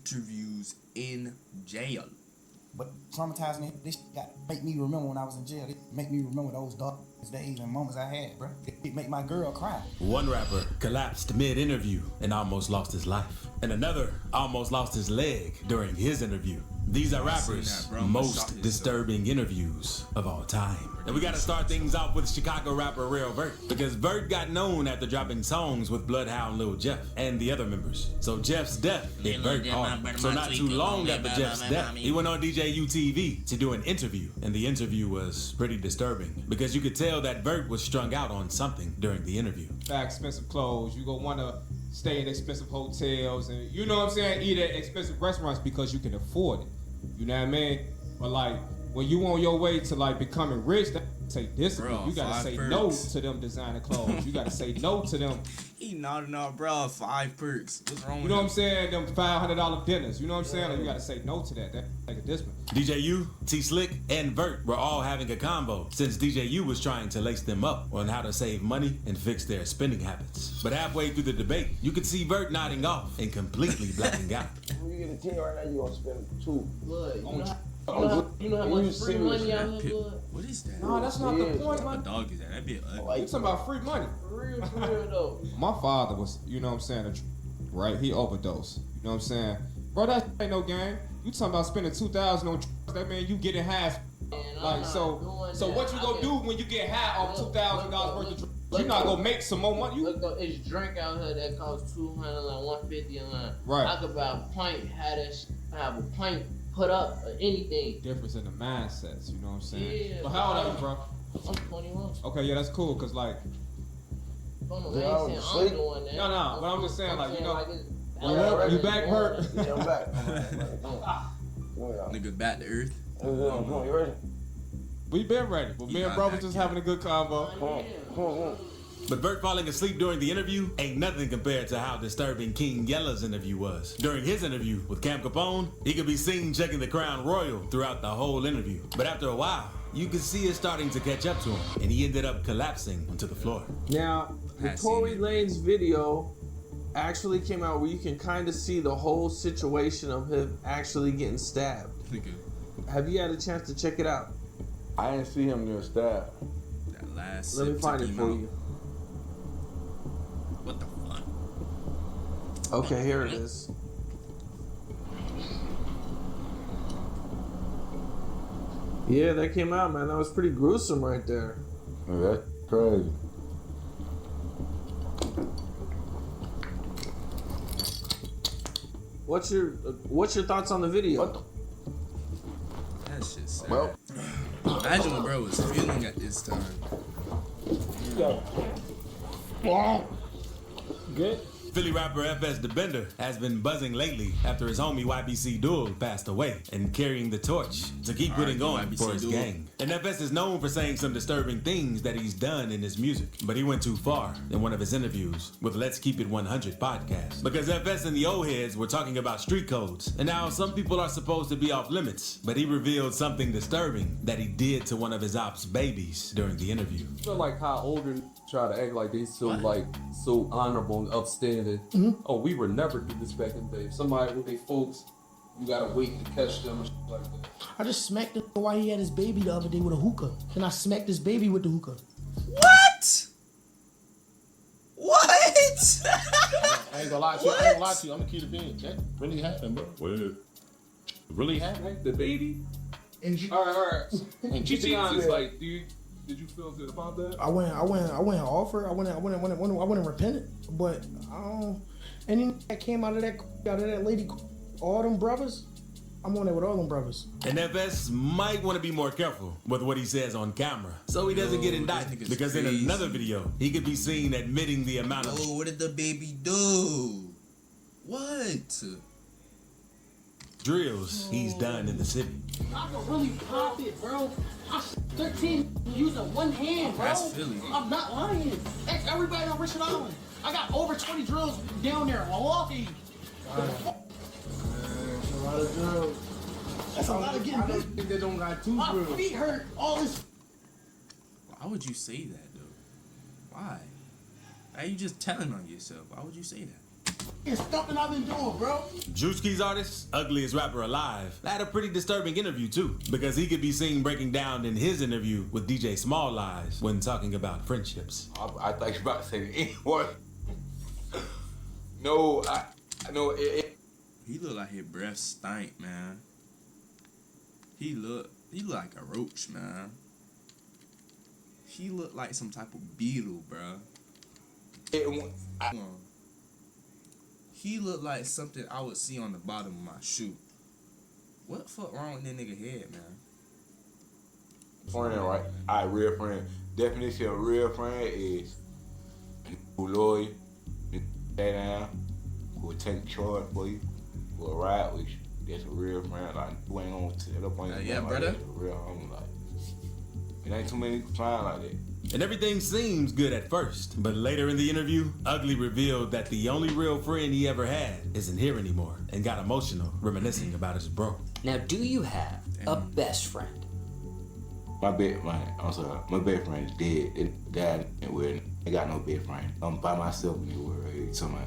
interviews in jail. But traumatized me. This got make me remember when I was in jail. It make me remember those dark days and moments I had, bro. It make my girl cry. One rapper collapsed mid-interview and almost lost his life. And another almost lost his leg during his interview. These are rappers' most disturbing interviews of all time. And we gotta start things off with Chicago rapper Real Vert, because Vert got known after dropping songs with Bloodhound Lil Jeff and the other members. So Jeff's death hit Vert hard. So not too long after Jeff's death, he went on DJ UTV to do an interview. And the interview was pretty disturbing, because you could tell that Vert was strung out on something during the interview. Buy expensive clothes, you go wanna stay in expensive hotels, and you know what I'm saying, eat at expensive restaurants because you can afford it. You know what I mean? But like, when you on your way to like becoming rich, that take discipline. Bro, you gotta say no to them designer clothes. You gotta say no to them. He nodding off, bro. 5 perks. What's wrong with You know what I'm saying? Them $500 dinners. You know what I'm saying? Like, you gotta say no to that. That take a discipline. DJ U, T Slick, and Vert were all having a combo since DJ U was trying to lace them up on how to save money and fix their spending habits. But halfway through the debate, you could see Vert nodding off and completely blacking out. When you get a 10 right now, you gonna spend 2. Look, you know how much free money out here, blood? What is that? No, that's not the point, What man. dog is that? That be ugly. You talking about free money. For real though. My father was, you know what I'm saying, right? He overdosed. You know what I'm saying? Bro, that ain't no game. You talking about spending $2,000 on that man, you getting half. Like, so what you gonna do when you get high off $2,000 worth of drugs? You not gonna make some more money? Look, though, it's drink out here that costs $200, like $150 a line. Right. I could buy a pint, have a pint put up or anything. Difference in the mindsets, you know what I'm saying? Yeah, But how old are you, bro? I'm 21. Okay, yeah, that's cool, cause like, I ain't saying I'm doing that. No, but I'm just saying, like, you know, it's you back hurt. Yeah, I'm back. Nigga back to earth. You ready? We been ready, but me and bro was just having a good combo. Come on. But Vert falling asleep during the interview ain't nothing compared to how disturbing King Yella's interview was. During his interview with Cam Capone, he could be seen checking the Crown Royal throughout the whole interview. But after a while, you could see it starting to catch up to him, and he ended up collapsing onto the floor. Now, the Tory Lanez video actually came out where you can kind of see the whole situation of him actually getting stabbed. Have you had a chance to check it out? I didn't see him get stabbed. That last Let me find it for you. What the fuck? Okay, here it is. Yeah, that came out, man. That was pretty gruesome right there. Yeah, that's crazy. What's your thoughts on the video? That shit's sad. Well, Imagine what bro was feeling at this time. Good. Philly rapper FS the Bender has been buzzing lately after his homie YBC Duel passed away and carrying the torch to keep putting on for his gang. And FS is known for saying some disturbing things that he's done in his music, but he went too far in one of his interviews with Let's Keep It 100 podcast, because FS and the old heads were talking about street codes and how some people are supposed to be off limits, but he revealed something disturbing that he did to one of his ops' babies during the interview. I feel like how older try to act like they so honorable and upstanding. Oh, we were never do this back in the day. If somebody with their folks, you gotta wait to catch them and shit like that. I just smacked him while he had his baby the other day with a hookah. And I smacked his baby with the hookah. What? What? I ain't gonna lie to you. I'm gonna keep it being. That really happened, bro. What? It really happened? The baby? All right. And Jesus, like, did you feel good about that? I went offer. I went repentant. But any that came out of that lady, all them brothers, I'm on there with all them brothers. And FS might want to be more careful with what he says on camera, so he doesn't get indicted. Because in another video, he could be seen admitting the amount of. Oh, what did the baby do? What? Drills he's done in the city. I can really pop it, bro. I'm 13 using one hand, bro. That's Philly. I'm not lying. That's everybody on Richard Island. I got over 20 drills down there walking. That's a lot of drills. That's a lot of getting big. think they don't got 2 My drills. feet hurt. All this. Why would you say that, though? Why? Why are you just telling on yourself? Why would you say that? It's something I've been doing, bro. Drewski's artist, Ugliest Rapper Alive, had a pretty disturbing interview too, because he could be seen breaking down in his interview with DJ Small Lies when talking about friendships. I thought you were about to say the N-word. No, I know it. He look like his breath stank, man. He look like a roach, man. He look like some type of beetle, bro. He look like something I would see on the bottom of my shoe. What the fuck wrong with that nigga head, man? Friend, right? All right, real friend. Definition of real friend is who loyal, stay down, who will take charge for you, who will ride with you. That's a real friend. Like, you ain't gonna set up on your yeah, like brother. That. A real homie, like. It ain't too many trying like that. And everything seems good at first, but later in the interview, Ugly revealed that the only real friend he ever had isn't here anymore and got emotional, reminiscing about his bro. Now, do you have a best friend? My best friend, I'm sorry, my best friend is dead. It died anywhere. I got no best friend. I'm by myself anywhere. Somebody.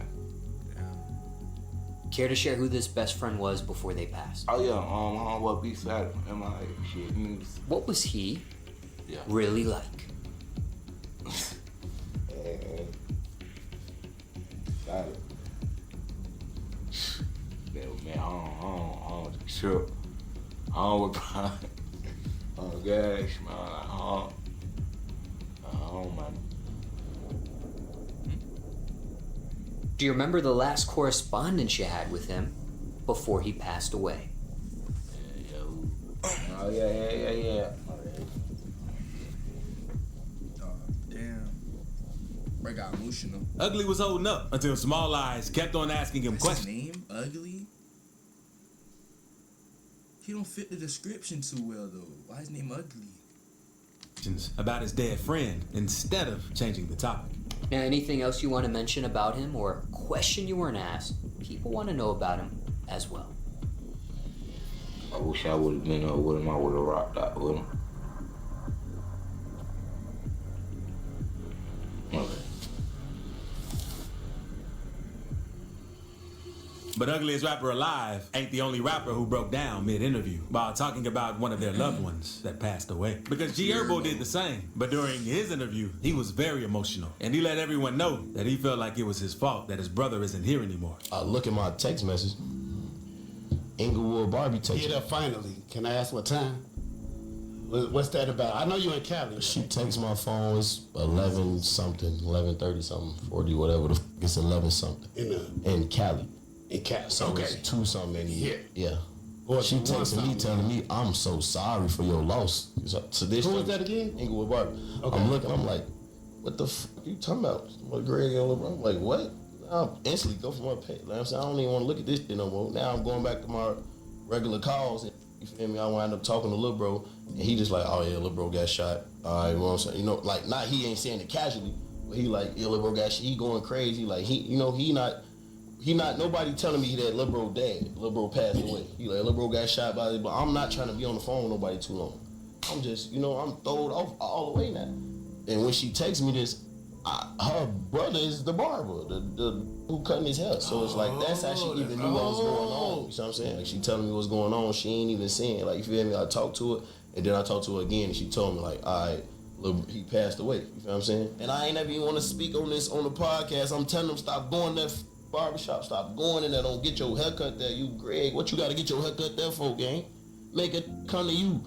Care to share who this best friend was before they passed? Oh yeah, homeboy B-side, MIA, shit. What was he really like? Man, I don't sure. I don't gosh, man. I don't mind. Do you remember the last correspondence you had with him before he passed away? Oh yeah. Damn. Bro got emotional. Ugly was holding up until Small Eyes kept on asking him questions. His name Ugly? He don't fit the description too well though. Why his name Ugly? About his dead friend instead of changing the topic. Now, anything else you want to mention about him or a question you weren't asked? People want to know about him as well. I wish I would have been up with him. I would have rocked out with him. Okay. But Ugliest Rapper Alive ain't the only rapper who broke down mid-interview while talking about one of their loved ones that passed away. Because G Herbo did the same. But during his interview, he was very emotional. And he let everyone know that he felt like it was his fault that his brother isn't here anymore. I look at my text message. Inglewood Barbie text. Get up finally. Can I ask what time? What's that about? I know you in Cali. She texts my phone. It's 11 something, 11:30 something, 40 whatever. It's 11 something. In Cali. In Cali. So Okay. it's 2 something in here. Yeah. Or She texted me telling me I'm so sorry for your loss. So this Who was that again? Inglewood Barbie. Okay. I'm looking. I'm like, what the f*** you talking about? What Greg and LeBron? I'm like, what? I'll instantly go for my pay. Like I'm saying, I don't even want to look at this shit no more. Now I'm going back to my regular calls. And, you feel me? I wind up talking to Lil Bro, and he just like, oh yeah, Lil Bro got shot. All right, you know what I'm saying? You know, like not he ain't saying it casually, but he like, yeah, Lil Bro got shot. He going crazy. Like he not nobody telling me that Lil Bro dead. Lil Bro passed away. He like Lil Bro got shot by. But I'm not trying to be on the phone with nobody too long. I'm just, I'm throwed off all the way now. And when she texts me this, her brother is the barber, the who cutting his hair. So it's like that's how she even knew what was going on. You know what I'm saying? Like she telling me what's going on. She ain't even saying like, you feel me? I talked to her and then I talked to her again and she told me like, all right, look, he passed away. You feel what I'm saying? And I ain't ever even want to speak on this on the podcast. I'm telling them stop going to that barbershop. Stop going in there. Don't get your haircut there. You Greg, what you got to get your haircut there for, gang? Make it come to you.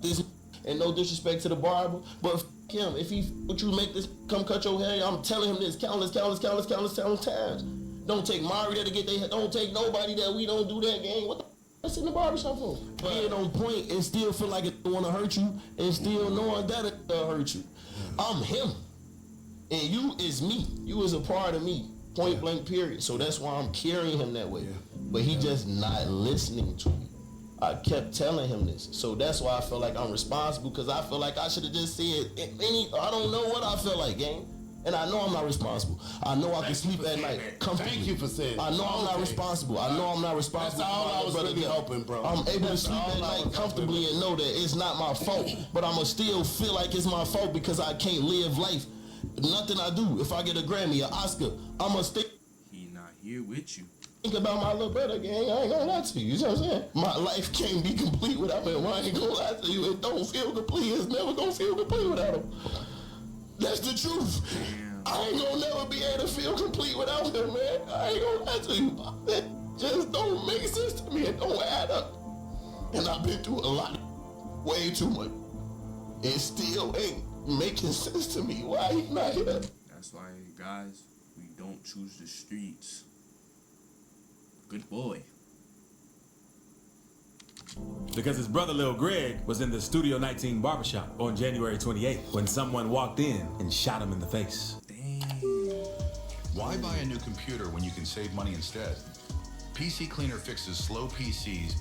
This and no disrespect to the barber, but him, if he would you make this come cut your hair, I'm telling him this countless times. Don't take Mari there to get their hair. Don't take nobody there. We don't do that, gang. What the that's in the barbershop for? Being on point and still feel like it want to hurt you and still knowing that it hurt you. I'm him. And you is me. You is a part of me. Point blank period. So that's why I'm carrying him that way. But he just not listening to me. I kept telling him this. So that's why I feel like I'm responsible, because I feel like I should have just said I don't know what I feel like, gang. And I know I'm not responsible. I know I can sleep at night comfortably. Thank you for saying I know I'm not responsible. I know I'm not responsible. That's all I was really hoping, bro. I'm able to sleep at night comfortably and know that it's not my fault. But I'ma still feel like it's my fault because I can't live life. Nothing I do. If I get a Grammy, an Oscar, I'ma stay. He here with you. Think about my little brother, gang. I ain't gonna lie to you. You know what I'm saying? My life can't be complete without him. I ain't gonna lie to you. It don't feel complete. It's never gonna feel complete without him. That's the truth. Damn. I ain't gonna never be able to feel complete without him, man. I ain't gonna lie to you. That just don't make sense to me. It don't add up. And I've been through a lot, way too much. It still ain't making sense to me. Why he not here? That's why, guys, we don't choose the streets. Good boy. Because his brother Lil Greg was in the Studio 19 barbershop on January 28th when someone walked in and shot him in the face. Why buy a new computer when you can save money instead? PC Cleaner fixes slow PCs.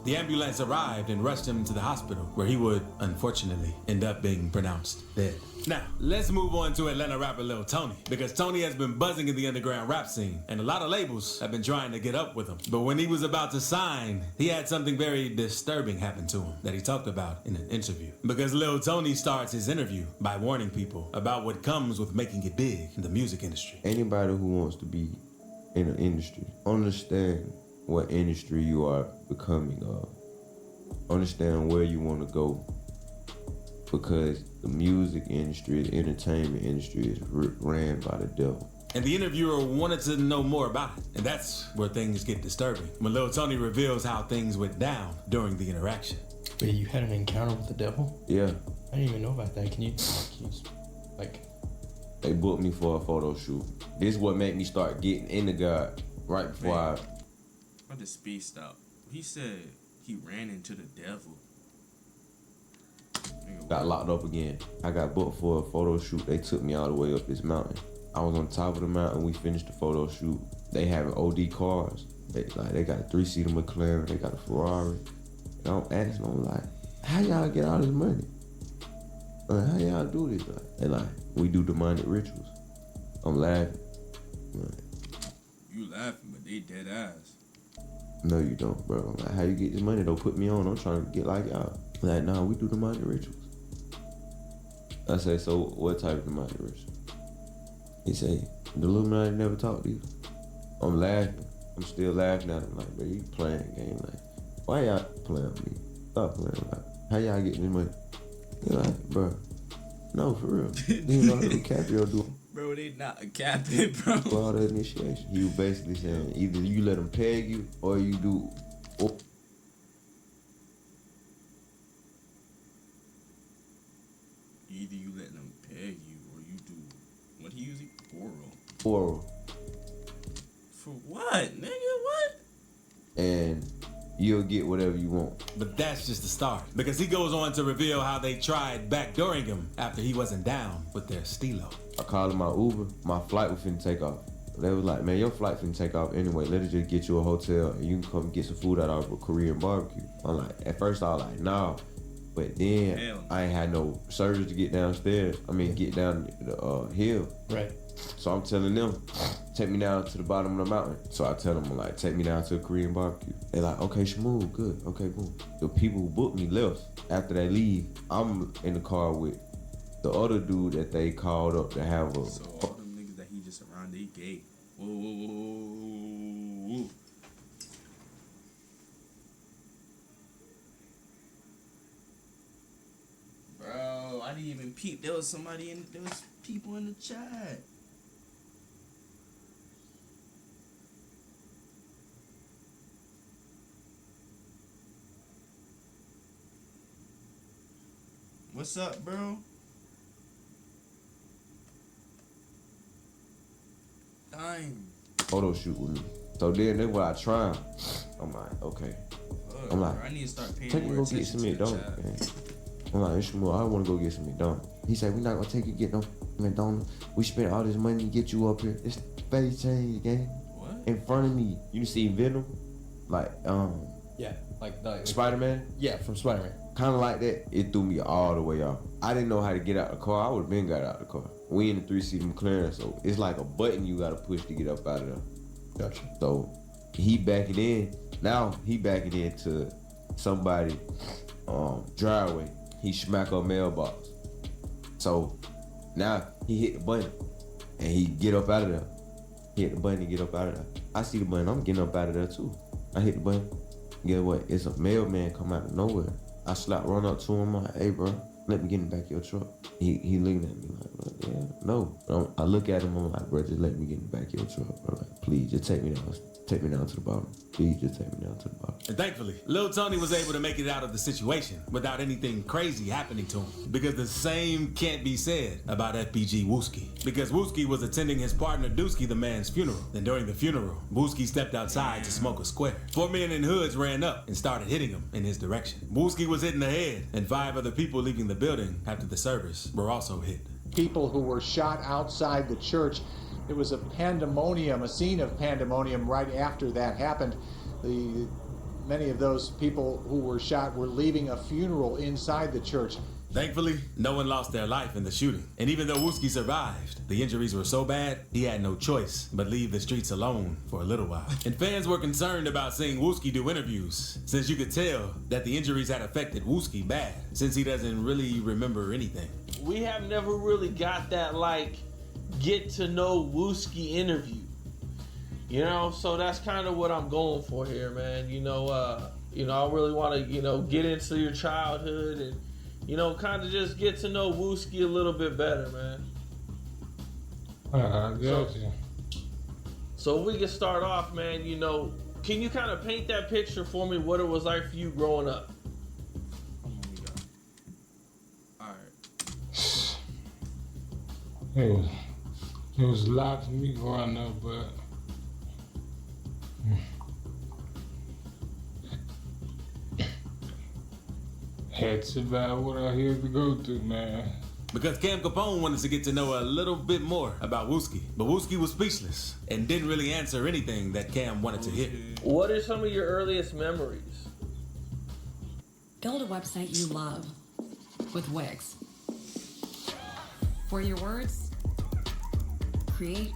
The ambulance arrived and rushed him to the hospital, where he would, unfortunately, end up being pronounced dead. Now, let's move on to Atlanta rapper Lil Tony, because Tony has been buzzing in the underground rap scene, and a lot of labels have been trying to get up with him. But when he was about to sign, he had something very disturbing happen to him that he talked about in an interview. Because Lil Tony starts his interview by warning people about what comes with making it big in the music industry. Anybody who wants to be in an industry, understand what industry you are becoming of. Understand where you want to go, because the music industry, the entertainment industry is ran by the devil. And the interviewer wanted to know more about it, and that's where things get disturbing, when Lil Tony reveals how things went down during the interaction. Wait, you had an encounter with the devil? Yeah. I didn't even know about that. Can you like... They booked me for a photo shoot. This is what made me start getting into God right before I just spaced out. He said he ran into the devil. got locked up again. I got booked for a photo shoot. They took me all the way up this mountain. I was on top of the mountain. We finished the photo shoot. They having OD cars. They got a 3-seater McLaren. They got a Ferrari. And I'm asking them, like, how y'all get all this money? Like, how y'all do this? They like, we do demonic rituals. I'm laughing. You laughing, but they dead ass. No, you don't, bro. I'm like, how you get this money? Don't put me on. I'm trying to get like y'all. Like, nah, we do demonic rituals. I say, so what type of demonic ritual? He say, the Illuminati never taught these. I'm laughing. I'm still laughing at him. Like, bro, you playing a game. Like, why y'all playing with me? Stop playing. Like, how y'all getting this money? You're like, bro, no, for real. You know what DiCaprio do? Bro, they not a captain, bro. For all the initiation. He was basically saying, either you let them peg you or you do. Either you let them peg you or you do. What he using? Oral. For what, nigga? What? And you'll get whatever you want. But that's just the start, because he goes on to reveal how they tried backdooring him after he wasn't down with their stilo. I called my Uber. My flight was finna take off. They was like, man, your flight finna take off anyway. Let us just get you a hotel and you can come get some food out of a Korean barbecue. I'm like, at first I was like, nah. But then I ain't had no service to get downstairs. I mean, get down the hill. Right. So I'm telling them, take me down to the bottom of the mountain. So I tell them, I'm like, take me down to a Korean barbecue. They like, okay, Shmoo, good, okay, boom. The people who booked me left. After they leave, I'm in the car with the other dude that they called up to have a... So all them niggas that he just around, they gay. Whoa, whoa, whoa, whoa. Bro, I didn't even peep. There was people in the chat. What's up, bro? Dang. Photo shoot with me. So then that's what I try. I'm like, okay. I'm like, bro, I need to start paying take me more go get attention some to the McDonald's, man. I'm like, Ishmael, I want to go get some McDonald's. He said, we're not going to take you get no McDonald's. We spent all this money to get you up here. It's face change, gang. What? In front of me. You see Venom? Like, yeah, like Spider-Man? Yeah, from Spider-Man. Kind of like that. It threw me all the way off. I didn't know how to get out the car. I would have been got out the car. We in the 3-seater McLaren, so it's like a button you got to push to get up out of there. Gotcha. So he backing in. Now he backing into somebody driveway. He smack up mailbox. So now he hit the button and he get up out of there. Hit the button to get up out of there. I see the button, I'm getting up out of there too. I hit the button. Get what? It's a mailman come out of nowhere. I run up to him, I'm like, hey bro, let me get in the back of your truck. He looking at me like, bro, yeah, no. But I look at him, I'm like, bro, just let me get in the back of your truck, bro. Like, please, just take me down. Take me down to the bottom. Please just take me down to the bottom. And thankfully, Lil Tony was able to make it out of the situation without anything crazy happening to him. Because the same can't be said about FBG Wooski. Because Wooski was attending his partner Dusky the man's funeral. And during the funeral, Wooski stepped outside to smoke a square. 4 men in hoods ran up and started hitting him in his direction. Wooski was hit in the head, and 5 other people leaving the building after the service were also hit. People who were shot outside the church. It was a pandemonium, a scene of pandemonium right after that happened. Many of those people who were shot were leaving a funeral inside the church. Thankfully, no one lost their life in the shooting. And even though Wooski survived, the injuries were so bad, he had no choice but leave the streets alone for a little while. And fans were concerned about seeing Wooski do interviews, since you could tell that the injuries had affected Wooski bad, since he doesn't really remember anything. We have never really got that, like, get to know Wooski interview, you know, so that's kind of what I'm going for here, man. I really want to, get into your childhood and, kind of just get to know Wooski a little bit better, man. I got you. So if we can start off, man, can you kind of paint that picture for me, what it was like for you growing up? It was a lot for me growing up, but that's about what I had to go through, man. Because Cam Capone wanted to get to know a little bit more about Wooski, but Wooski was speechless and didn't really answer anything that Cam wanted to hear. What are some of your earliest memories? Build a website you love with Wix. For your words, create.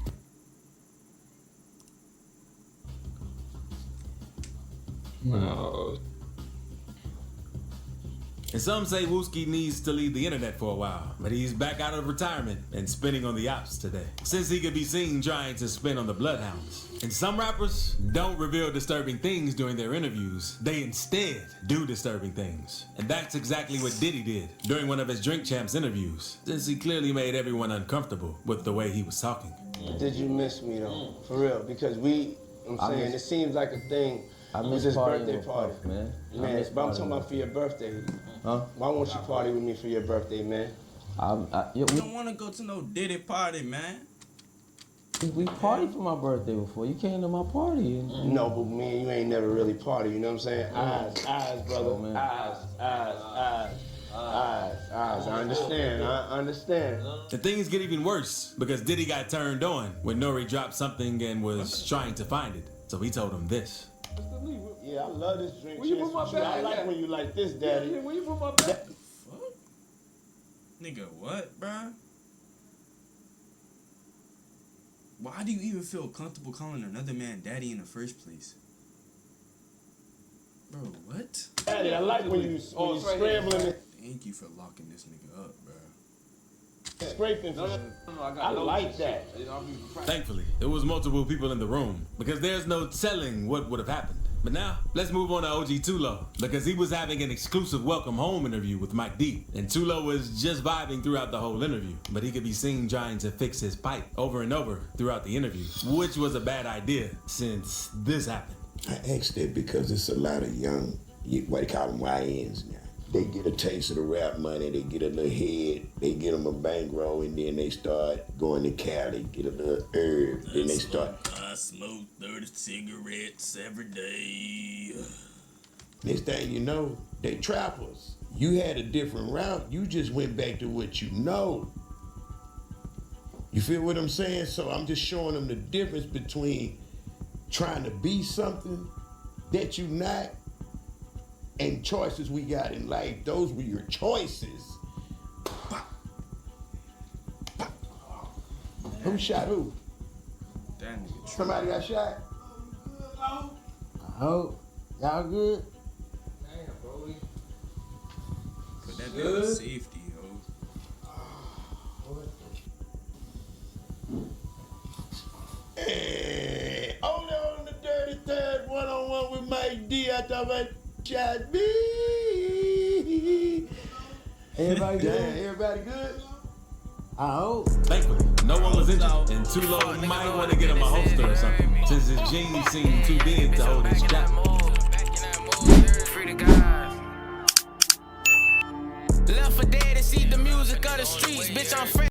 No. And some say Wooski needs to leave the internet for a while, but he's back out of retirement and spinning on the ops today, since he could be seen trying to spin on the Bloodhounds. And some rappers don't reveal disturbing things during their interviews. They instead do disturbing things. And that's exactly what Diddy did during one of his Drink Champs interviews, since he clearly made everyone uncomfortable with the way he was talking. Did you miss me though? For real? Because it seems like a thing. I miss his partying birthday with party, Puff, man. But I'm talking about for your birthday. Huh? Why won't you party with me for your birthday, man? You don't want to go to no Diddy party, man. We partied for my birthday before. You came to my party. No, but me and you ain't never really party. You know what I'm saying? Eyes, brother. Oh, man. Eyes. I understand. And things get even worse because Diddy got turned on when Nori dropped something and was trying to find it. So he told him this. Yeah, I love this drink. Where you put my bag? I like when you like this, daddy. Yeah, where you put my bag? Nigga, what, bruh? Why do you even feel comfortable calling another man daddy in the first place? Bro, what? Daddy, I like when you scrambling it. Thank you for locking this nigga up, bruh. Scraping. I like that. Thankfully, there was multiple people in the room because there's no telling what would have happened. But now, let's move on to OG Tulo because he was having an exclusive welcome home interview with Mike D. And Tulo was just vibing throughout the whole interview, but he could be seen trying to fix his pipe over and over throughout the interview, which was a bad idea since this happened. I asked that because it's a lot of young, what they call them YNs now. They get a taste of the rap money, they get a little head, they get them a bankroll, and then they start going to Cali, get a little herb, then they start. I smoke 30 cigarettes every day. Next thing you know, they trappers. You had a different route, you just went back to what you know. You feel what I'm saying? So I'm just showing them the difference between trying to be something that you're not, and choices we got in life. Those were your choices. Who shot who? That nigga. Somebody got shot? I hope. Y'all good? Put that nigga in safety, ho. Man, only on the Dirty Third, one-on-one with Mike D. I thought about shot me. Everybody good? Damn, everybody good? I hope. Thankfully, no one was injured, and Tulo might want to get him a holster or something, since his jeans seem too big to hold his strap. Free to God. Left for dead to see the music of the streets, bitch. I'm fresh.